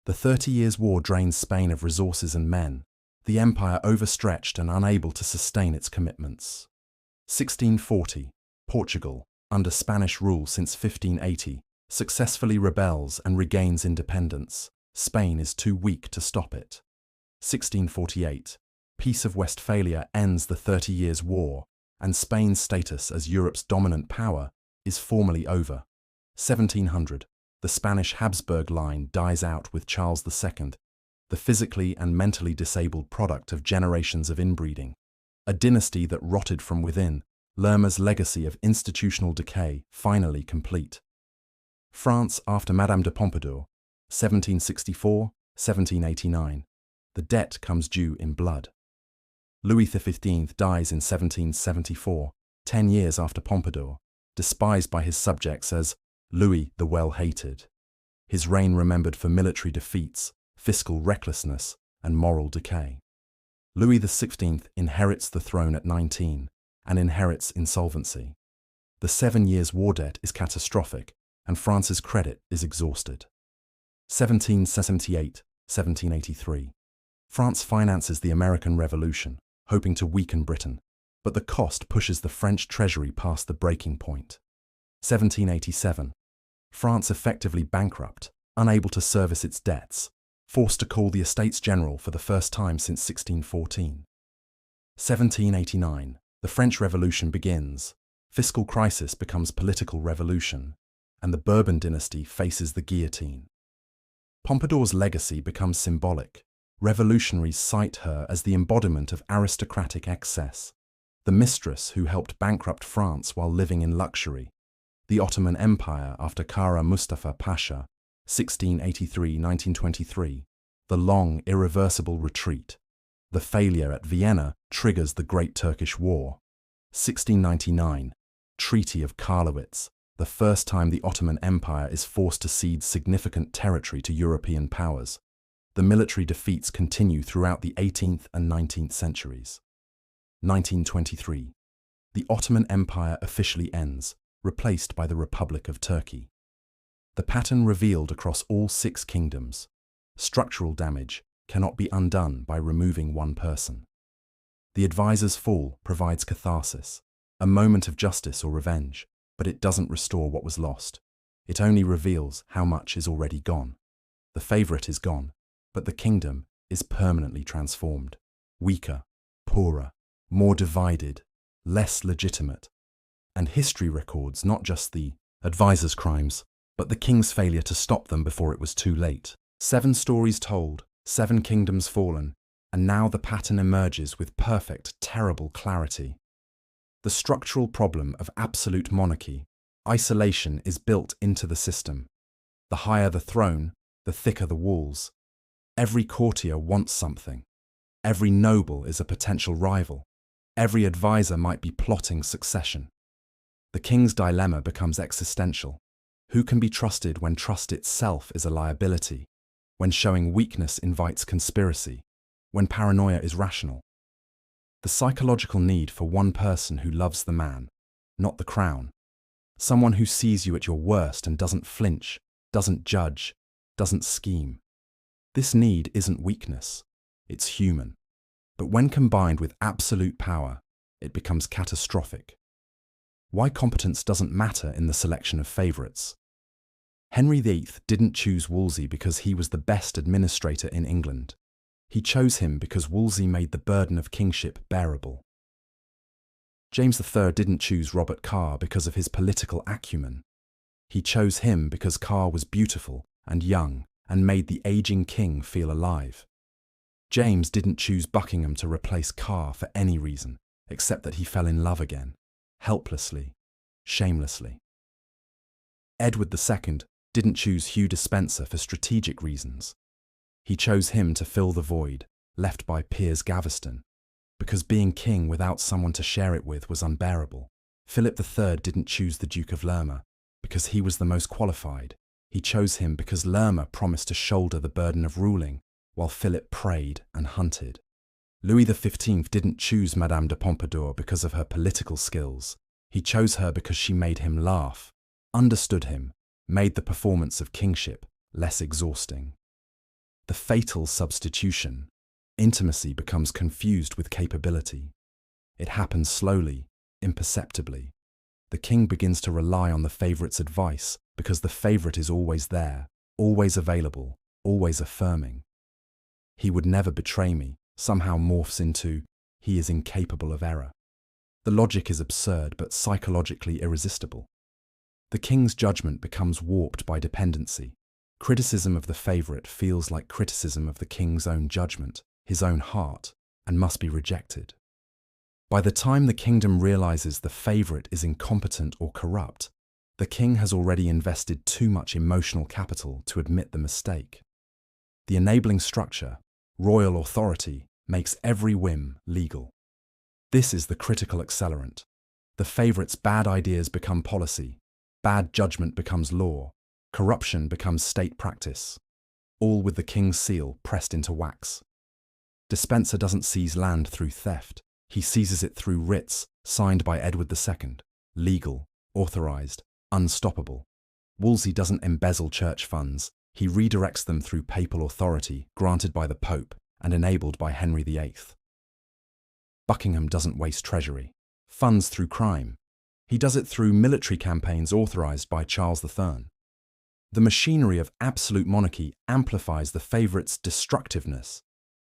The 30 Years' War drains Spain of resources and men, the empire overstretched and unable to sustain its commitments. 1640, Portugal, under Spanish rule since 1580, successfully rebels and regains independence. Spain is too weak to stop it. 1648, Peace of Westphalia ends the 30 Years' War, and Spain's status as Europe's dominant power is formally over. 1700, the Spanish Habsburg line dies out with Charles II, the physically and mentally disabled product of generations of inbreeding. A dynasty that rotted from within, Lerma's legacy of institutional decay finally complete. France after Madame de Pompadour, 1764–1789. The debt comes due in blood. Louis XV dies in 1774, 10 years after Pompadour, despised by his subjects as Louis the Well-Hated. His reign remembered for military defeats, fiscal recklessness, and moral decay. Louis XVI inherits the throne at 19 and inherits insolvency. The 7 Years' War debt is catastrophic, and France's credit is exhausted. 1778–1783. France finances the American Revolution, hoping to weaken Britain, but the cost pushes the French treasury past the breaking point. 1787. France effectively bankrupt, unable to service its debts, forced to call the Estates General for the first time since 1614. 1789. The French Revolution begins, fiscal crisis becomes political revolution, and the Bourbon dynasty faces the guillotine. Pompadour's legacy becomes symbolic. Revolutionaries cite her as the embodiment of aristocratic excess, the mistress who helped bankrupt France while living in luxury, the Ottoman Empire after Kara Mustafa Pasha, 1683–1923, the long, irreversible retreat. The failure at Vienna triggers the Great Turkish War. 1699, Treaty of Karlowitz, the first time the Ottoman Empire is forced to cede significant territory to European powers. The military defeats continue throughout the 18th and 19th centuries. 1923. The Ottoman Empire officially ends, replaced by the Republic of Turkey. The pattern revealed across all 6 kingdoms. Structural damage cannot be undone by removing one person. The advisor's fall provides catharsis, a moment of justice or revenge, but it doesn't restore what was lost. It only reveals how much is already gone. The favorite is gone, but the kingdom is permanently transformed, weaker, poorer, more divided, less legitimate. And history records not just the advisor's crimes, but the king's failure to stop them before it was too late. 7 stories told, 7 kingdoms fallen, and now the pattern emerges with perfect, terrible clarity. The structural problem of absolute monarchy, isolation, is built into the system. The higher the throne, the thicker the walls. Every courtier wants something. Every noble is a potential rival. Every advisor might be plotting succession. The king's dilemma becomes existential. Who can be trusted when trust itself is a liability? When showing weakness invites conspiracy? When paranoia is rational? The psychological need for one person who loves the man, not the crown. Someone who sees you at your worst and doesn't flinch, doesn't judge, doesn't scheme. This need isn't weakness, it's human. But when combined with absolute power, it becomes catastrophic. Why competence doesn't matter in the selection of favourites. Henry VIII didn't choose Wolsey because he was the best administrator in England. He chose him because Wolsey made the burden of kingship bearable. James III didn't choose Robert Carr because of his political acumen. He chose him because Carr was beautiful and young and made the aging king feel alive. James didn't choose Buckingham to replace Carr for any reason, except that he fell in love again, helplessly, shamelessly. Edward II didn't choose Hugh Despenser for strategic reasons. He chose him to fill the void left by Piers Gaveston, because being king without someone to share it with was unbearable. Philip III didn't choose the Duke of Lerma because he was the most qualified. He chose him because Lerma promised to shoulder the burden of ruling, while Philip prayed and hunted. Louis XV didn't choose Madame de Pompadour because of her political skills. He chose her because she made him laugh, understood him, made the performance of kingship less exhausting. The fatal substitution. Intimacy becomes confused with capability. It happens slowly, imperceptibly. The king begins to rely on the favourite's advice because the favourite is always there, always available, always affirming. He would never betray me, somehow morphs into, he is incapable of error. The logic is absurd but psychologically irresistible. The king's judgment becomes warped by dependency. Criticism of the favourite feels like criticism of the king's own judgment, his own heart, and must be rejected. By the time the kingdom realises the favourite is incompetent or corrupt, the king has already invested too much emotional capital to admit the mistake. The enabling structure, royal authority, makes every whim legal. This is the critical accelerant. The favourite's bad ideas become policy, bad judgment becomes law, corruption becomes state practice, all with the king's seal pressed into wax. Despenser doesn't seize land through theft. He seizes it through writs signed by Edward II, legal, authorised, unstoppable. Wolsey doesn't embezzle church funds. He redirects them through papal authority granted by the Pope and enabled by Henry VIII. Buckingham doesn't waste treasury, funds through crime. He does it through military campaigns authorised by Charles III. The machinery of absolute monarchy amplifies the favourite's destructiveness.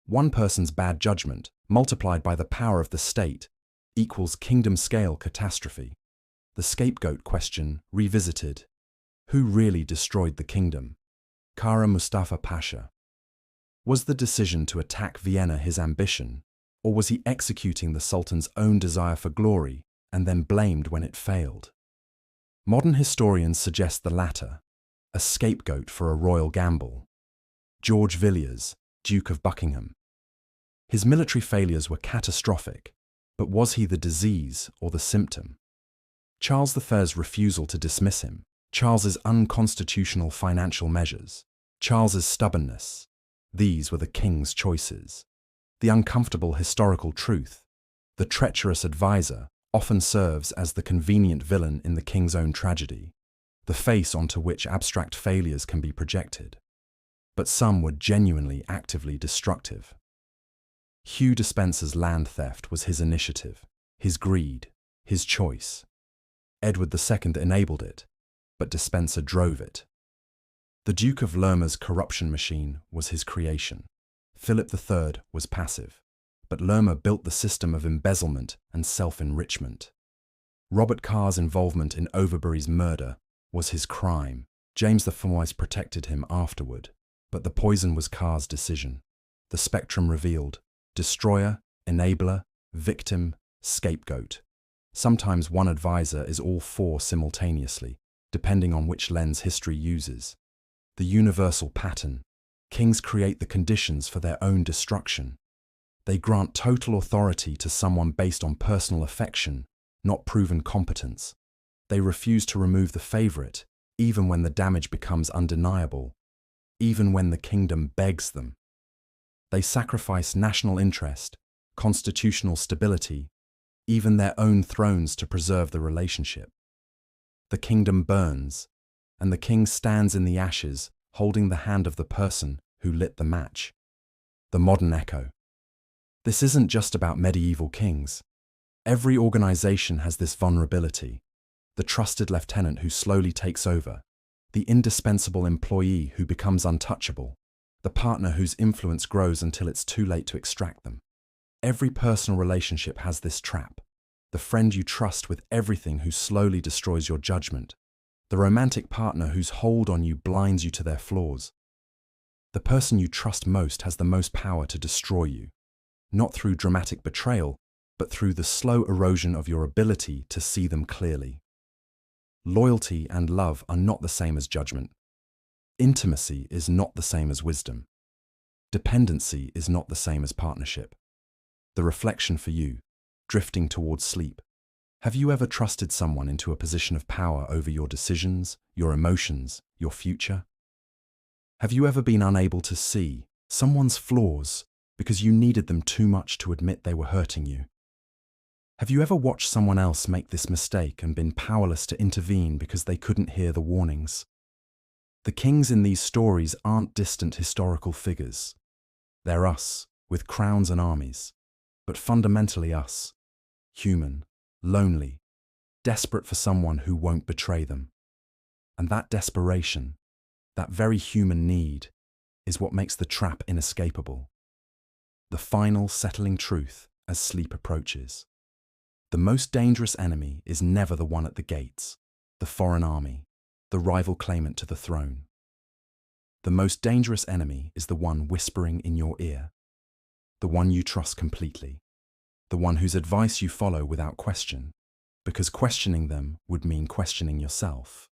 One person's bad judgment, multiplied by the power of the state, equals kingdom-scale catastrophe. The scapegoat question revisited. Who really destroyed the kingdom? Kara Mustafa Pasha. Was the decision to attack Vienna his ambition, or was he executing the Sultan's own desire for glory and then blamed when it failed? Modern historians suggest the latter, a scapegoat for a royal gamble. George Villiers, Duke of Buckingham. His military failures were catastrophic, but was he the disease or the symptom? Charles I's refusal to dismiss him, Charles's unconstitutional financial measures, Charles's stubbornness, these were the king's choices. The uncomfortable historical truth, the treacherous advisor, often serves as the convenient villain in the king's own tragedy, the face onto which abstract failures can be projected. But some were genuinely actively destructive. Hugh Despenser's land theft was his initiative, his greed, his choice. Edward II enabled it, but Despenser drove it. The Duke of Lerma's corruption machine was his creation. Philip III was passive, but Lerma built the system of embezzlement and self-enrichment. Robert Carr's involvement in Overbury's murder was his crime. James I protected him afterward, but the poison was Carr's decision. The spectrum revealed destroyer, enabler, victim, scapegoat. Sometimes one advisor is all four simultaneously, depending on which lens history uses. The universal pattern. Kings create the conditions for their own destruction. They grant total authority to someone based on personal affection, not proven competence. They refuse to remove the favourite, even when the damage becomes undeniable, even when the kingdom begs them. They sacrifice national interest, constitutional stability, even their own thrones to preserve the relationship. The kingdom burns, and the king stands in the ashes, holding the hand of the person who lit the match. The modern echo. This isn't just about medieval kings. Every organization has this vulnerability. The trusted lieutenant who slowly takes over, the indispensable employee who becomes untouchable, the partner whose influence grows until it's too late to extract them. Every personal relationship has this trap. The friend you trust with everything who slowly destroys your judgment. The romantic partner whose hold on you blinds you to their flaws. The person you trust most has the most power to destroy you, not through dramatic betrayal, but through the slow erosion of your ability to see them clearly. Loyalty and love are not the same as judgment. Intimacy is not the same as wisdom. Dependency is not the same as partnership. The reflection for you, drifting towards sleep. Have you ever trusted someone into a position of power over your decisions, your emotions, your future? Have you ever been unable to see someone's flaws because you needed them too much to admit they were hurting you? Have you ever watched someone else make this mistake and been powerless to intervene because they couldn't hear the warnings? The kings in these stories aren't distant historical figures. They're us, with crowns and armies, but fundamentally us, human, lonely, desperate for someone who won't betray them. And that desperation, that very human need, is what makes the trap inescapable. The final settling truth as sleep approaches. The most dangerous enemy is never the one at the gates, the foreign army, the rival claimant to the throne. The most dangerous enemy is the one whispering in your ear, the one you trust completely, the one whose advice you follow without question, because questioning them would mean questioning yourself.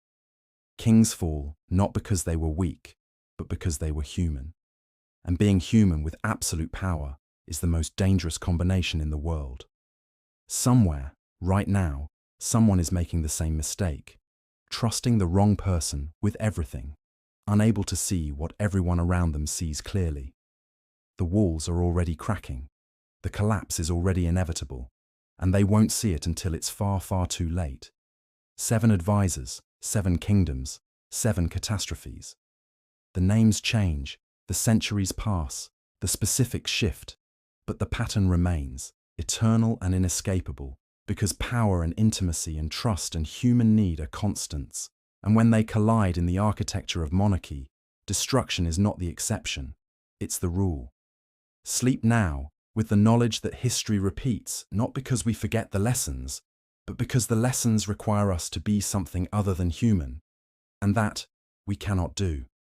Kings fall not because they were weak, but because they were human. And being human with absolute power is the most dangerous combination in the world. Somewhere, right now, someone is making the same mistake, trusting the wrong person with everything, unable to see what everyone around them sees clearly. The walls are already cracking, the collapse is already inevitable, and they won't see it until it's far, far too late. 7 advisors, 7 kingdoms, 7 catastrophes. The names change, the centuries pass, the specifics shift, but the pattern remains, eternal and inescapable, because power and intimacy and trust and human need are constants, and when they collide in the architecture of monarchy, destruction is not the exception, it's the rule. Sleep now, with the knowledge that history repeats, not because we forget the lessons, but because the lessons require us to be something other than human, and that we cannot do.